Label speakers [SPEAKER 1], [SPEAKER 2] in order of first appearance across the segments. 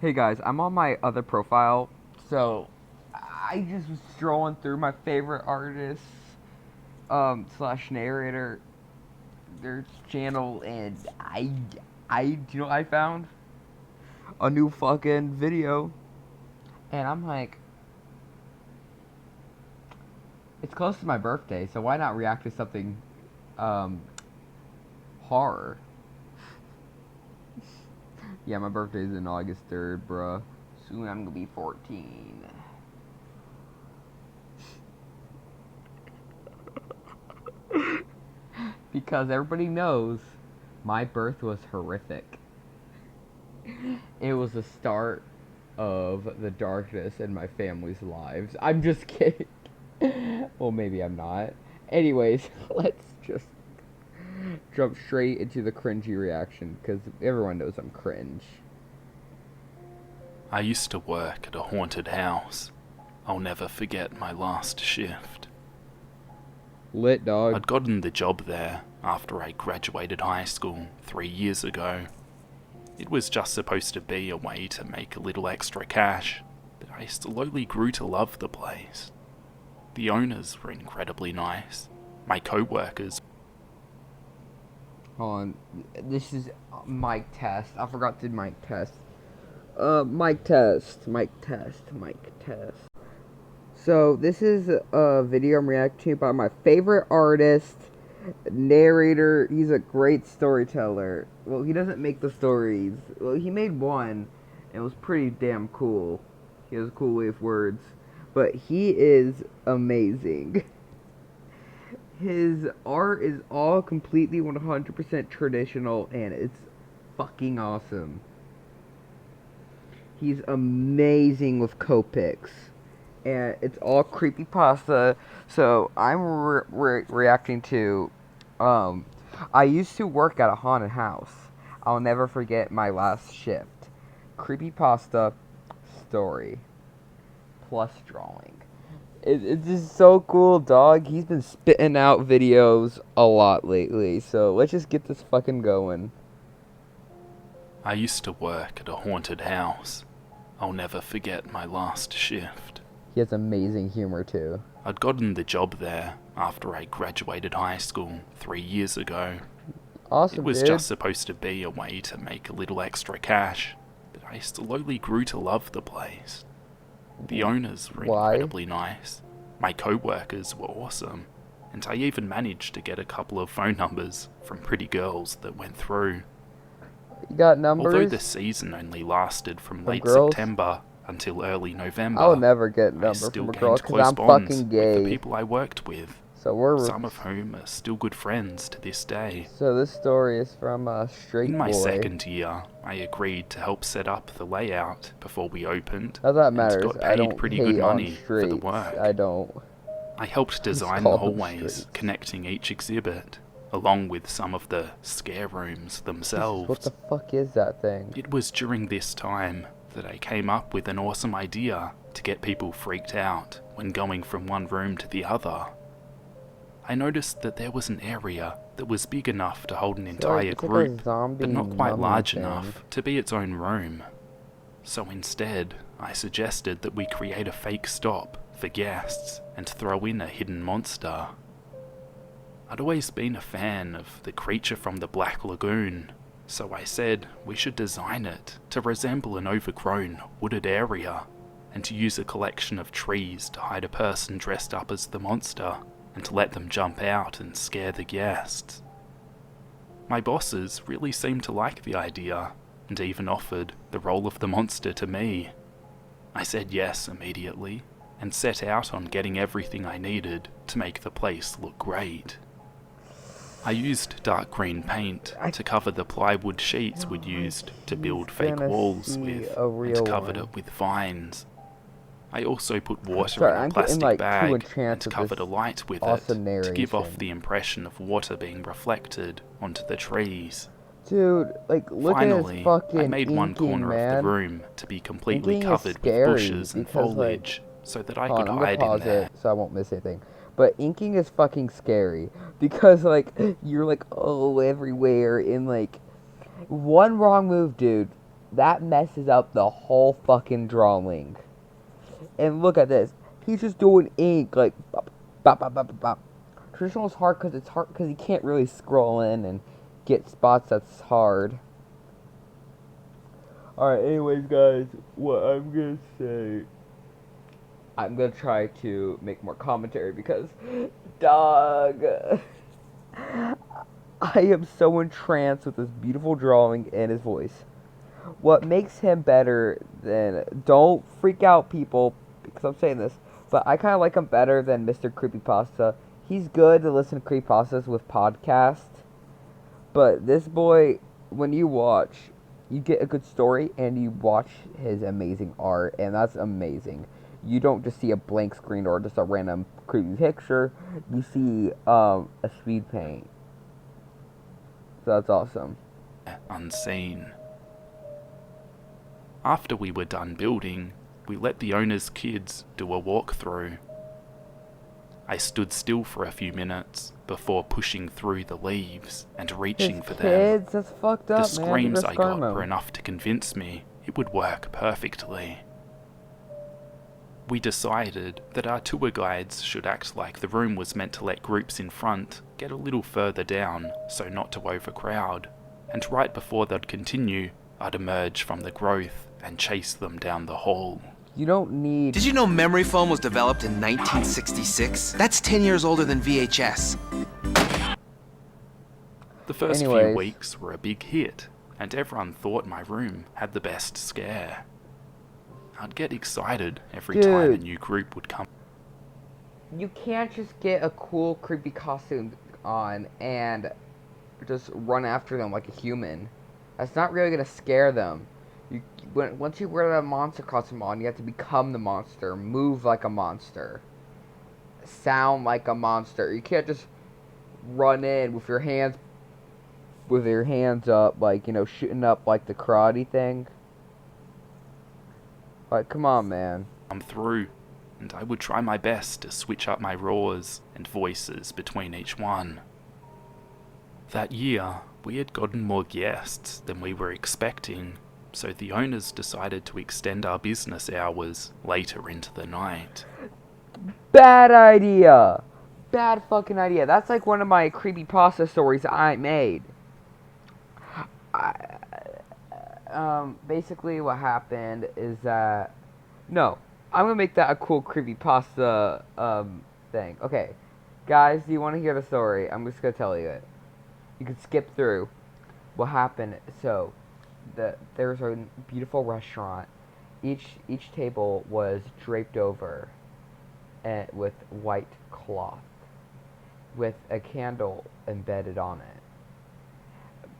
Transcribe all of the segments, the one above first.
[SPEAKER 1] Hey guys, I'm on my other profile, so I just was strolling through my favorite artists, slash narrator, their channel, and do you know what I found? A new fucking video, and I'm like, it's close to my birthday, so why not react to something, um, horror? Yeah, my birthday's in August 3rd, bruh. Soon I'm gonna be 14. Because everybody knows my birth was horrific. It was the start of the darkness in my family's lives. I'm just kidding. Well, maybe I'm not. Anyways, let's just jump straight into the cringy reaction because everyone knows I'm cringe.
[SPEAKER 2] I used to work at a haunted house. I'll never forget my last shift.
[SPEAKER 1] Lit dog.
[SPEAKER 2] I'd gotten the job there after I graduated high school 3 years ago. It was just supposed to be a way to make a little extra cash, but I slowly grew to love the place. The owners were incredibly nice. My co-workers.
[SPEAKER 1] Hold on. This is mic test. I forgot to mic test. Mic test. Mic test. Mic test. So, this is a video I'm reacting to by my favorite artist, narrator. He's a great storyteller. Well, he doesn't make the stories. Well, he made one. And it was pretty damn cool. He has a cool way of words. But he is amazing. His art is all completely 100% traditional, and it's fucking awesome. He's amazing with Copics. And it's all creepypasta. So I'm reacting to. I used to work at a haunted house. I'll never forget my last shift. Creepypasta story plus drawing. It's just so cool, dog. He's been spitting out videos a lot lately. So let's just get this fucking going.
[SPEAKER 2] I used to work at a haunted house. I'll never forget my last shift.
[SPEAKER 1] He has amazing humor too.
[SPEAKER 2] I'd gotten the job there after I graduated high school 3 years ago.
[SPEAKER 1] Awesome,
[SPEAKER 2] It was
[SPEAKER 1] dude.
[SPEAKER 2] just supposed to be a way to make a little extra cash, but I slowly grew to love the place. The owners were incredibly nice. My co-workers were awesome, and I even managed to get a couple of phone numbers from pretty girls that went through.
[SPEAKER 1] You got numbers?
[SPEAKER 2] Although the season only lasted from late
[SPEAKER 1] girls?
[SPEAKER 2] September until early November,
[SPEAKER 1] I'll never get a
[SPEAKER 2] I
[SPEAKER 1] number
[SPEAKER 2] still
[SPEAKER 1] from a girl
[SPEAKER 2] gained
[SPEAKER 1] because
[SPEAKER 2] close
[SPEAKER 1] I'm
[SPEAKER 2] bonds
[SPEAKER 1] fucking
[SPEAKER 2] with
[SPEAKER 1] gay.
[SPEAKER 2] the people I worked with,
[SPEAKER 1] So
[SPEAKER 2] some of whom are still good friends to this day.
[SPEAKER 1] So this story is from a straight
[SPEAKER 2] In my
[SPEAKER 1] boy.
[SPEAKER 2] second year, I agreed to help set up the layout before we opened,
[SPEAKER 1] Now that
[SPEAKER 2] and
[SPEAKER 1] matters.
[SPEAKER 2] got
[SPEAKER 1] I
[SPEAKER 2] paid
[SPEAKER 1] don't
[SPEAKER 2] pretty
[SPEAKER 1] hate
[SPEAKER 2] good
[SPEAKER 1] on
[SPEAKER 2] money for the
[SPEAKER 1] straights.
[SPEAKER 2] work.
[SPEAKER 1] I don't.
[SPEAKER 2] I helped design
[SPEAKER 1] call
[SPEAKER 2] the
[SPEAKER 1] them
[SPEAKER 2] hallways
[SPEAKER 1] straights.
[SPEAKER 2] connecting each exhibit, along with some of the scare rooms themselves.
[SPEAKER 1] What the fuck is that thing?
[SPEAKER 2] It was during this time that I came up with an awesome idea to get people freaked out when going from one room to the other. I noticed that there was an area that was big enough to hold an entire group, but not quite large enough to be its own room. So instead, I suggested that we create a fake stop for guests and throw in a hidden monster. I'd always been a fan of the creature from the Black Lagoon, so I said we should design it to resemble an overgrown, wooded area, and to use a collection of trees to hide a person dressed up as the monster, and to let them jump out and scare the guests. My bosses really seemed to like the idea, and even offered the role of the monster to me. I said yes immediately, and set out on getting everything I needed to make the place look great. I used dark green paint to cover the plywood sheets we'd used to build fake walls with, and covered it with vines. I also put water in a plastic bag and covered a light with it to give off the impression of water being reflected onto the trees.
[SPEAKER 1] Dude, like, look
[SPEAKER 2] Finally,
[SPEAKER 1] at his fucking
[SPEAKER 2] I made one
[SPEAKER 1] inking,
[SPEAKER 2] corner
[SPEAKER 1] man.
[SPEAKER 2] of the room to be completely
[SPEAKER 1] Inking is
[SPEAKER 2] covered with
[SPEAKER 1] scary
[SPEAKER 2] bushes and
[SPEAKER 1] because,
[SPEAKER 2] foliage, so that I
[SPEAKER 1] Hold
[SPEAKER 2] could
[SPEAKER 1] on, I'm gonna
[SPEAKER 2] hide in
[SPEAKER 1] pause
[SPEAKER 2] there.
[SPEAKER 1] it so I won't miss anything. But inking is fucking scary because, like, you're like, oh, everywhere, and like, one wrong move, dude, that messes up the whole fucking drawing. And look at this. He's just doing ink, like, bop, bop, bop, bop, bop, bop. Traditional is hard because it's hard because you can't really scroll in and get spots that's hard. Alright, anyways, guys, what I'm gonna say, I'm gonna try to make more commentary because, dog, I am so entranced with this beautiful drawing and his voice. What makes him better than, don't freak out, people, because I'm saying this, but I kind of like him better than Mr. Creepypasta. He's good to listen to creepypastas with podcasts, but this boy, when you watch, you get a good story and you watch his amazing art, and that's amazing. You don't just see a blank screen or just a random creepy picture. You see a speed paint. So that's awesome.
[SPEAKER 2] Unseen. After we were done building, we let the owner's kids do a walkthrough. I stood still for a few minutes before pushing through the leaves and reaching for them.
[SPEAKER 1] Kids, that's fucked up,
[SPEAKER 2] The screams
[SPEAKER 1] man.
[SPEAKER 2] I got were enough to convince me it would work perfectly. We decided that our tour guides should act like the room was meant to let groups in front get a little further down so not to overcrowd, and right before they'd continue, I'd emerge from the growth and chase them down the hall.
[SPEAKER 1] You don't need...
[SPEAKER 3] Did you know memory foam was developed in 1966? That's 10 years older than VHS.
[SPEAKER 2] The first few weeks were a big hit, and everyone thought my room had the best scare. I'd get excited every time a new group would come.
[SPEAKER 1] You can't just get a cool, creepy costume on and just run after them like a human. That's not really gonna scare them. Once you wear that monster costume on, you have to become the monster, move like a monster, sound like a monster. You can't just run in with your hands up, like, you know, shooting up like the karate thing. Like, come on, man.
[SPEAKER 2] I'm through, and I would try my best to switch up my roars and voices between each one. That year, we had gotten more guests than we were expecting, so the owners decided to extend our business hours later into the night.
[SPEAKER 1] Bad idea! Bad fucking idea. That's like one of my creepypasta stories I made. Basically what happened is that... No, I'm gonna make that a cool creepypasta, thing. Okay, guys, do you want to hear the story? I'm just gonna tell you it. You can skip through what happened. So, there's a beautiful restaurant. Each table was draped over with white cloth, with a candle embedded on it.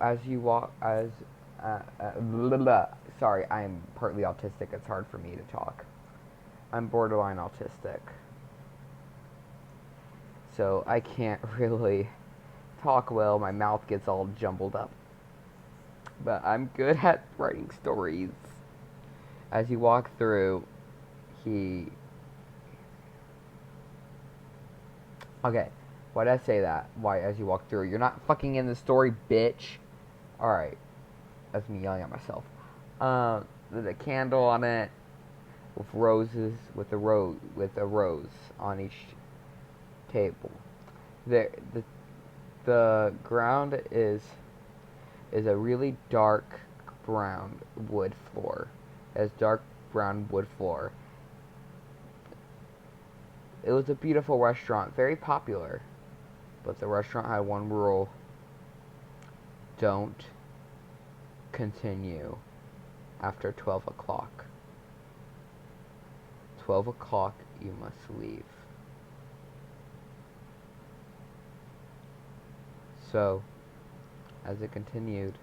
[SPEAKER 1] As you walk, sorry, I'm partly autistic. It's hard for me to talk. I'm borderline autistic, so I can't really talk well. My mouth gets all jumbled up. But I'm good at writing stories. As you walk through, Okay, why did I say that? Why, as you walk through? You're not fucking in the story, bitch. Alright. That's me yelling at myself. There's a candle on it with roses, with a rose on each table. The ground is a really dark brown wood floor. It has dark brown wood floor. It was a beautiful restaurant, very popular. But the restaurant had one rule: don't continue after 12 o'clock. 12 o'clock, you must leave. So, as it continued,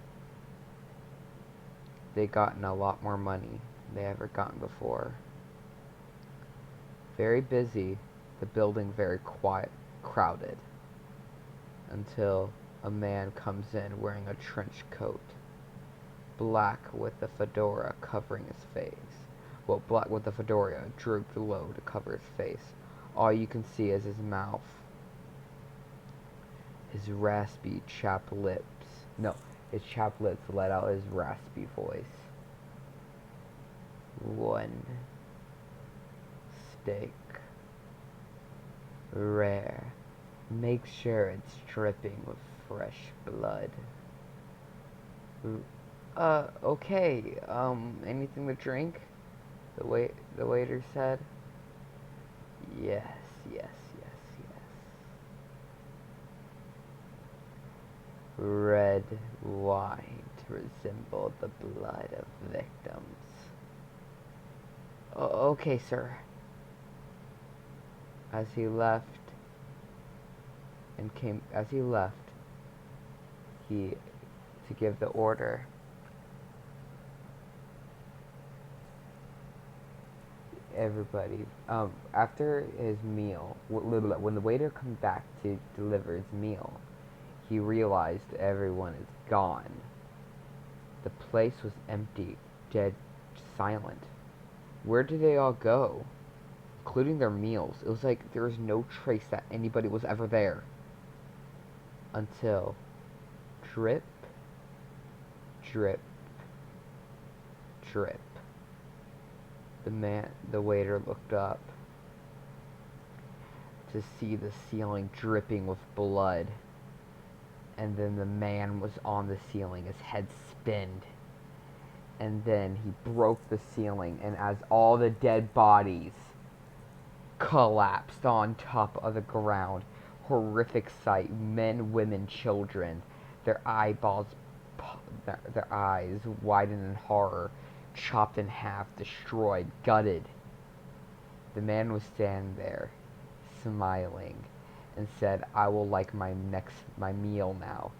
[SPEAKER 1] they gotten a lot more money than they ever gotten before. Very busy, the building very quiet, crowded, until a man comes in wearing a trench coat, black with a fedora covering his face. Well, black with the fedora drooped low to cover his face. All you can see is his mouth, his raspy chapped lips. No, his chapped lips let out his raspy voice. one steak. Rare. Make sure it's dripping with fresh blood. Okay, anything to drink? The waiter said. Yes, yes, yes, yes. Red wine to resemble the blood of victims. Okay, sir. As he left, to give the order. Everybody, after his meal, when the waiter comes back to deliver his meal, he realized everyone is gone. The place was empty, dead, silent. Where did they all go? Including their meals. It was like there was no trace that anybody was ever there. Until drip, drip, drip. The waiter looked up to see the ceiling dripping with blood. And then the man was on the ceiling, his head spinned. And then he broke the ceiling, and as all the dead bodies collapsed on top of the ground, horrific sight, men, women, children, their eyeballs, their eyes widened in horror, chopped in half, destroyed, gutted. The man was standing there, smiling, and said, "I will like my meal now."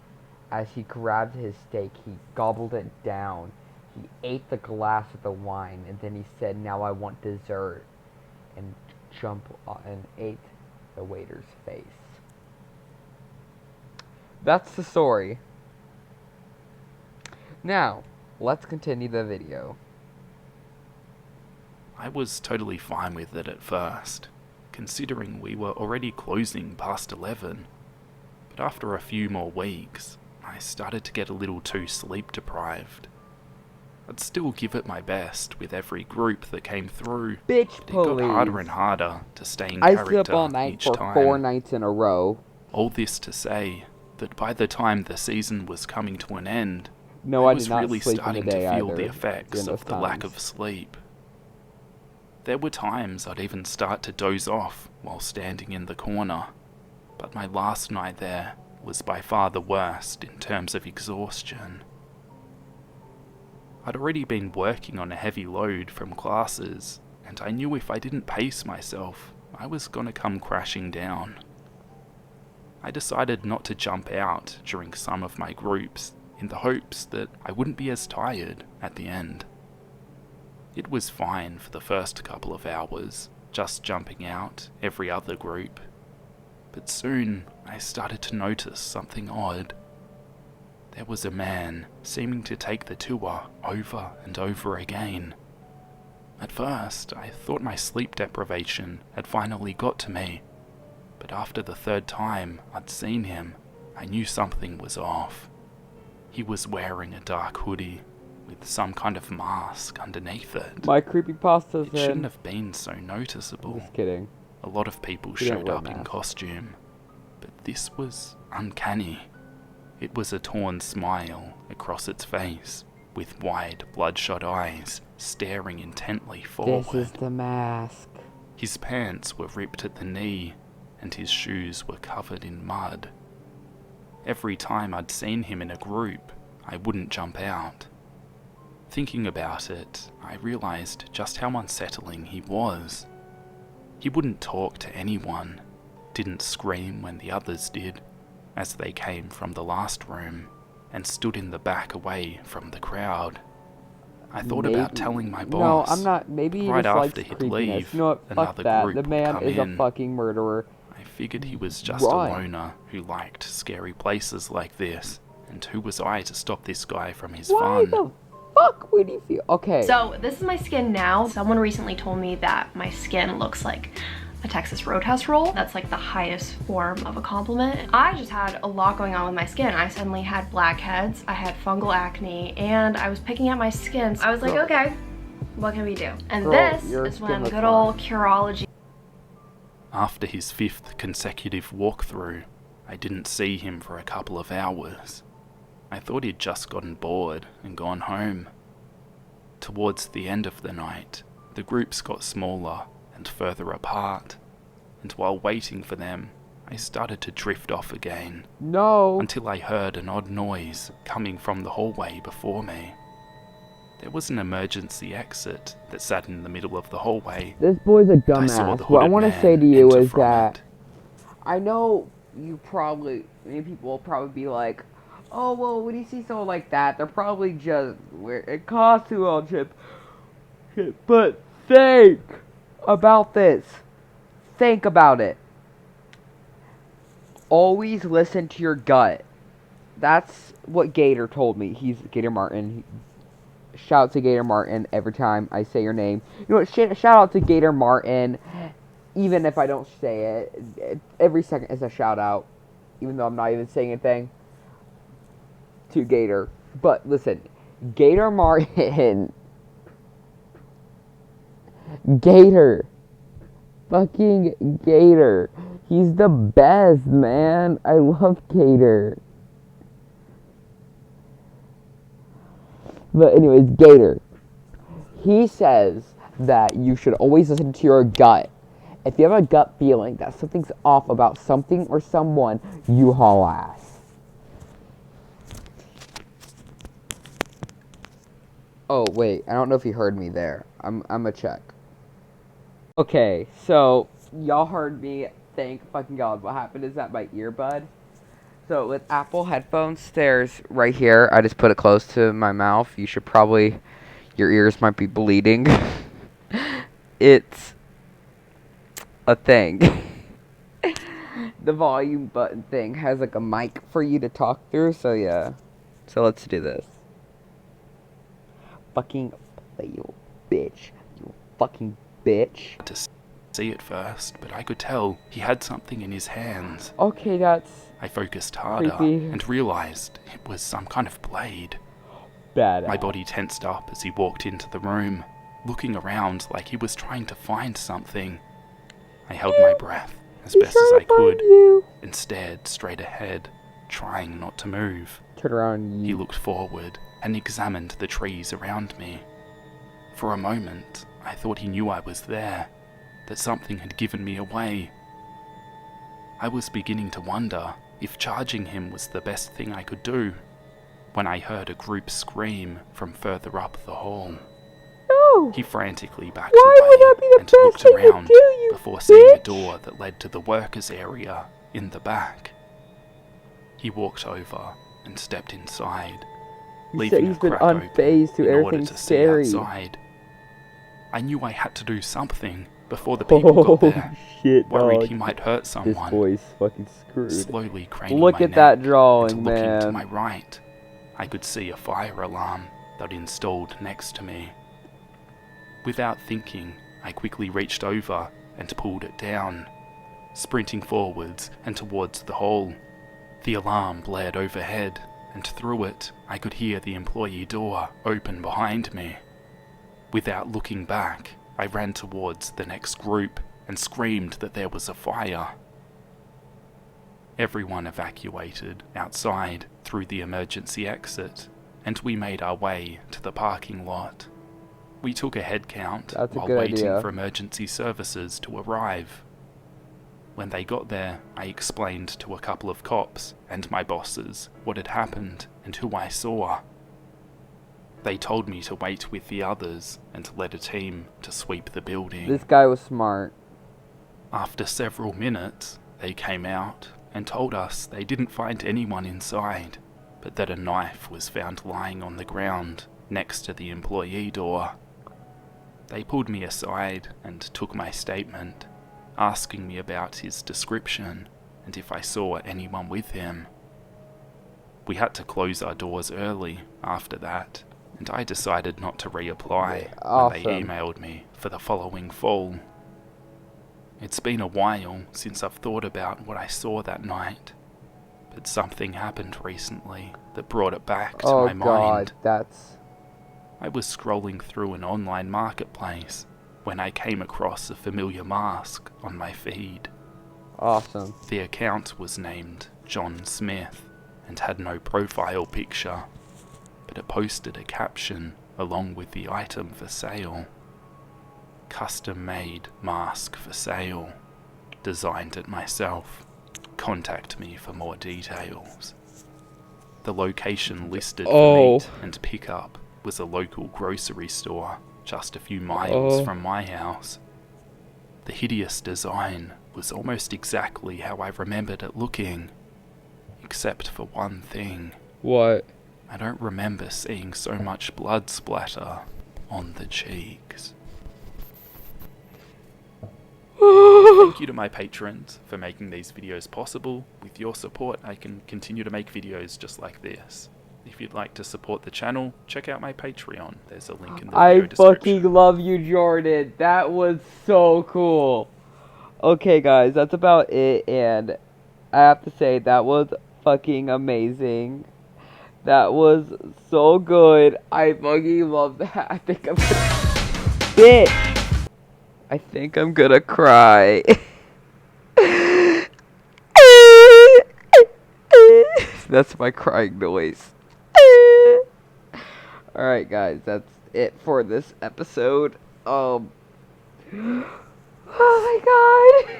[SPEAKER 1] As he grabbed his steak, he gobbled it down. He ate the glass of the wine, and then he said, "Now I want dessert," and ate the waiter's face. That's the story. Now, let's continue the video.
[SPEAKER 2] I was totally fine with it at first, considering we were already closing past 11. But after a few more weeks, I started to get a little too sleep deprived. I'd still give it my best with every group that came through,
[SPEAKER 1] Bitch
[SPEAKER 2] but it got
[SPEAKER 1] police.
[SPEAKER 2] harder and harder to stay in
[SPEAKER 1] I
[SPEAKER 2] character
[SPEAKER 1] slept all night
[SPEAKER 2] each
[SPEAKER 1] for
[SPEAKER 2] time.
[SPEAKER 1] 4 nights in a row.
[SPEAKER 2] All this to say that by the time the season was coming to an end,
[SPEAKER 1] No,
[SPEAKER 2] I
[SPEAKER 1] I
[SPEAKER 2] was
[SPEAKER 1] did not
[SPEAKER 2] really
[SPEAKER 1] sleep in
[SPEAKER 2] starting
[SPEAKER 1] the day
[SPEAKER 2] to feel
[SPEAKER 1] either
[SPEAKER 2] the effects
[SPEAKER 1] during
[SPEAKER 2] of
[SPEAKER 1] those
[SPEAKER 2] the lack
[SPEAKER 1] times.
[SPEAKER 2] of sleep. There were times I'd even start to doze off while standing in the corner, but my last night there was by far the worst in terms of exhaustion. I'd already been working on a heavy load from classes, and I knew if I didn't pace myself, I was gonna come crashing down. I decided not to jump out during some of my groups in the hopes that I wouldn't be as tired at the end. It was fine for the first couple of hours, just jumping out every other group, but soon I started to notice something odd. There was a man seeming to take the tour over and over again. At first, I thought my sleep deprivation had finally got to me, but after the third time I'd seen him, I knew something was off. He was wearing a dark hoodie with some kind of mask underneath it.
[SPEAKER 1] My creepypasta
[SPEAKER 2] It shouldn't have been so noticeable.
[SPEAKER 1] Just kidding.
[SPEAKER 2] A lot of people
[SPEAKER 1] He didn't
[SPEAKER 2] showed
[SPEAKER 1] wear
[SPEAKER 2] up in
[SPEAKER 1] masks.
[SPEAKER 2] costume, but this was uncanny. It was a torn smile across its face, with wide, bloodshot eyes staring intently forward.
[SPEAKER 1] This is the mask.
[SPEAKER 2] His pants were ripped at the knee, and his shoes were covered in mud. Every time I'd seen him in a group, I wouldn't jump out. Thinking about it, I realized just how unsettling he was. He wouldn't talk to anyone, didn't scream when the others did, as they came from the last room, and stood in the back away from the crowd. I thought about telling my boss.
[SPEAKER 1] No, I'm not. Maybe he
[SPEAKER 2] right
[SPEAKER 1] just likes
[SPEAKER 2] after he'd
[SPEAKER 1] creepiness.
[SPEAKER 2] leave,
[SPEAKER 1] You know what? Fuck
[SPEAKER 2] another
[SPEAKER 1] that.
[SPEAKER 2] group
[SPEAKER 1] The
[SPEAKER 2] would
[SPEAKER 1] man
[SPEAKER 2] come
[SPEAKER 1] is
[SPEAKER 2] in.
[SPEAKER 1] a fucking murderer.
[SPEAKER 2] I figured he was just a
[SPEAKER 1] Run.
[SPEAKER 2] loner who liked scary places like this, and who was I to stop this guy from his
[SPEAKER 1] Why
[SPEAKER 2] fun?
[SPEAKER 1] the fuck would he feel? Okay.
[SPEAKER 4] So this is my skin now. Someone recently told me that my skin looks like a Texas Roadhouse roll. That's like the highest form of a compliment. I just had a lot going on with my skin. I suddenly had blackheads, I had fungal acne, and I was picking at my skin. So I was like, okay, What can we do? And
[SPEAKER 1] Girl,
[SPEAKER 4] this
[SPEAKER 1] your
[SPEAKER 4] is
[SPEAKER 1] skin
[SPEAKER 4] when
[SPEAKER 1] looks
[SPEAKER 4] good
[SPEAKER 1] fine.
[SPEAKER 4] old Curology.
[SPEAKER 2] After his 5th consecutive walkthrough, I didn't see him for a couple of hours. I thought he'd just gotten bored and gone home. Towards the end of the night, the groups got smaller and further apart, and while waiting for them, I started to drift off again,
[SPEAKER 1] No.
[SPEAKER 2] until I heard an odd noise coming from the hallway before me. There was an emergency exit that sat in the middle of the hallway.
[SPEAKER 1] This boy's a
[SPEAKER 2] I saw
[SPEAKER 1] dumbass.
[SPEAKER 2] the
[SPEAKER 1] What I
[SPEAKER 2] hooded
[SPEAKER 1] want to
[SPEAKER 2] man
[SPEAKER 1] say to you
[SPEAKER 2] enter
[SPEAKER 1] is
[SPEAKER 2] from
[SPEAKER 1] that
[SPEAKER 2] it.
[SPEAKER 1] I know many people will probably be like, oh, well, when you see someone like that, they're probably just wearing a costume on chip. But think about this. Think about it. Always listen to your gut. That's what Gator told me. He's Gator Martin. Shout out to Gator Martin every time I say your name. You know what? Shout out to Gator Martin. Even if I don't say it, every second is a shout out. Even though I'm not even saying anything to Gator. But listen, Gator Martin. Gator. Fucking Gator. He's the best, man. I love Gator. But anyways, Gator. He says that you should always listen to your gut. If you have a gut feeling that something's off about something or someone, you haul ass. Oh, wait. I don't know if you heard me there. I'm a check. Okay, so y'all heard me. Thank fucking God. What happened is that my earbud. So with Apple headphones, there's right here. I just put it close to my mouth. You should probably, your ears might be bleeding. It's a thing. The volume button thing has like a mic for you to talk through. So yeah. So let's do this. Fucking play, you bitch. You fucking bitch.
[SPEAKER 2] To see it first, but I could tell he had something in his hands.
[SPEAKER 1] Okay, that's
[SPEAKER 2] I focused harder
[SPEAKER 1] creepy.
[SPEAKER 2] and realized it was some kind of blade.
[SPEAKER 1] Bad.
[SPEAKER 2] My body tensed up as he walked into the room, looking around like he was trying to find something. I held my breath as best as I could and stared straight ahead, trying not to move.
[SPEAKER 1] Turn around.
[SPEAKER 2] He looked forward and examined the trees around me. For a moment, I thought he knew I was there, that something had given me away. I was beginning to wonder if charging him was the best thing I could do, when I heard a group scream from further up the hall.
[SPEAKER 1] No.
[SPEAKER 2] He frantically backed
[SPEAKER 1] Why
[SPEAKER 2] away
[SPEAKER 1] would that be the
[SPEAKER 2] and
[SPEAKER 1] best
[SPEAKER 2] looked
[SPEAKER 1] thing to
[SPEAKER 2] around
[SPEAKER 1] do, you
[SPEAKER 2] before seeing a
[SPEAKER 1] bitch?
[SPEAKER 2] door that led to the workers' area in the back. He walked over and stepped inside,
[SPEAKER 1] He said
[SPEAKER 2] leaving
[SPEAKER 1] he's
[SPEAKER 2] a
[SPEAKER 1] been
[SPEAKER 2] crack open
[SPEAKER 1] unfazed to
[SPEAKER 2] in order
[SPEAKER 1] everything
[SPEAKER 2] to
[SPEAKER 1] scary.
[SPEAKER 2] see outside. I knew I had to do something before the people got there,
[SPEAKER 1] Shit,
[SPEAKER 2] worried
[SPEAKER 1] dog.
[SPEAKER 2] he might hurt
[SPEAKER 1] This
[SPEAKER 2] someone.
[SPEAKER 1] boy's fucking screwed.
[SPEAKER 2] Slowly craning
[SPEAKER 1] Look
[SPEAKER 2] my
[SPEAKER 1] at that
[SPEAKER 2] neck
[SPEAKER 1] drawing,
[SPEAKER 2] and looking to
[SPEAKER 1] man.
[SPEAKER 2] my right, I could see a fire alarm that installed next to me. Without thinking, I quickly reached over and pulled it down, sprinting forwards and towards the hall. The alarm blared overhead, and through it, I could hear the employee door open behind me. Without looking back, I ran towards the next group and screamed that there was a fire. Everyone evacuated outside through the emergency exit, and we made our way to the parking lot. We took a head count
[SPEAKER 1] That's a
[SPEAKER 2] while
[SPEAKER 1] good
[SPEAKER 2] waiting
[SPEAKER 1] idea.
[SPEAKER 2] for emergency services to arrive. When they got there, I explained to a couple of cops and my bosses what had happened and who I saw. They told me to wait with the others and led a team to sweep the building.
[SPEAKER 1] This guy was smart.
[SPEAKER 2] After several minutes, they came out and told us they didn't find anyone inside, but that a knife was found lying on the ground next to the employee door. They pulled me aside and took my statement, asking me about his description and if I saw anyone with him. We had to close our doors early after that, and I decided not to reapply when they
[SPEAKER 1] Awesome.
[SPEAKER 2] emailed me for the following fall. It's been a while since I've thought about what I saw that night, but something happened recently that brought it back to
[SPEAKER 1] Oh
[SPEAKER 2] my
[SPEAKER 1] God,
[SPEAKER 2] mind.
[SPEAKER 1] that's
[SPEAKER 2] I was scrolling through an online marketplace when I came across a familiar mask on my feed.
[SPEAKER 1] Awesome.
[SPEAKER 2] The account was named John Smith and had no profile picture, but it posted a caption along with the item for sale. Custom-made mask for sale. Designed it myself. Contact me for more details. The location listed for meet and pickup was a local grocery store just a few miles from my house. The hideous design was almost exactly how I remembered it looking, except for one thing.
[SPEAKER 1] What?
[SPEAKER 2] I don't remember seeing so much blood splatter on the cheeks. Thank you to my patrons for making these videos possible. With your support, I can continue to make videos just like this. If you'd like to support the channel, check out my Patreon. There's a link in the video description.
[SPEAKER 1] I fucking love you, Jordan. That was so cool. Okay, guys, that's about it, and I have to say, that was fucking amazing. That was so good. I fucking love that. I think I'm gonna... Bitch! I think I'm gonna cry. That's my crying noise. Alright, guys, that's it for this episode. Oh my god.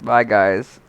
[SPEAKER 1] Bye, guys.